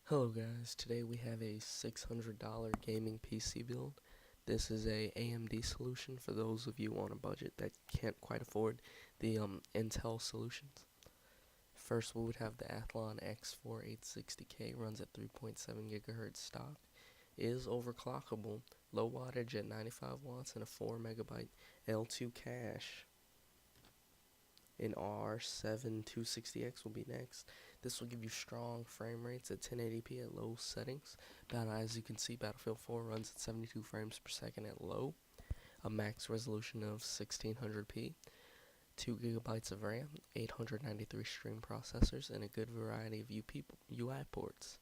Hello guys, today we have a $600 gaming PC build. This is a AMD solution for those of you on a budget that can't quite afford the Intel solutions. First we would have the Athlon X4 860K, runs at 3.7 gigahertz stock, is overclockable, low wattage at 95 watts and a 4 megabyte L2 cache. An R7 260X will be next. This will give you strong frame rates at 1080p at low settings. As you can see, Battlefield 4 runs at 72 frames per second at low, a max resolution of 1600p, 2 gigabytes of RAM, 893 stream processors, and a good variety of UI ports.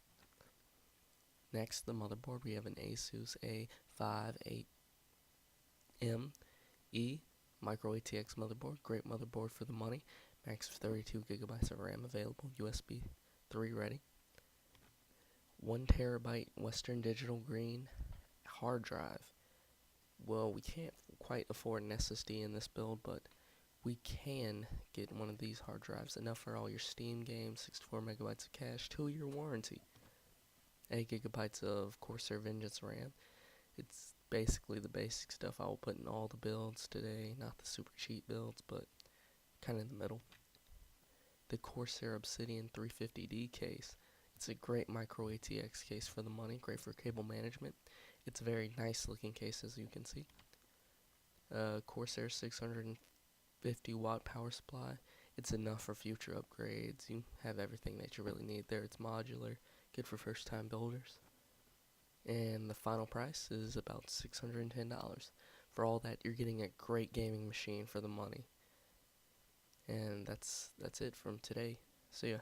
Next, the motherboard, we have an Asus A58ME Micro ATX motherboard, great motherboard for the money. Max of 32 gigabytes of RAM available, USB 3 ready. 1 terabyte Western Digital Green hard drive. Well, we can't quite afford an SSD in this build, but we can get one of these hard drives. Enough for all your Steam games, 64 megabytes of cache, 2-year warranty. 8 gigabytes of Corsair Vengeance RAM. It's basically the basic stuff I will put in all the builds today, not the super cheap builds, but kind of in the middle. The Corsair Obsidian 350D case. It's a great micro ATX case for the money, great for cable management. It's a very nice looking case, as you can see. Corsair 650 watt power supply. It's enough for future upgrades. You have everything that you really need there. It's modular, good for first time builders. And the final price is about $610. For all that, you're getting a great gaming machine for the money. And that's it from today. See ya.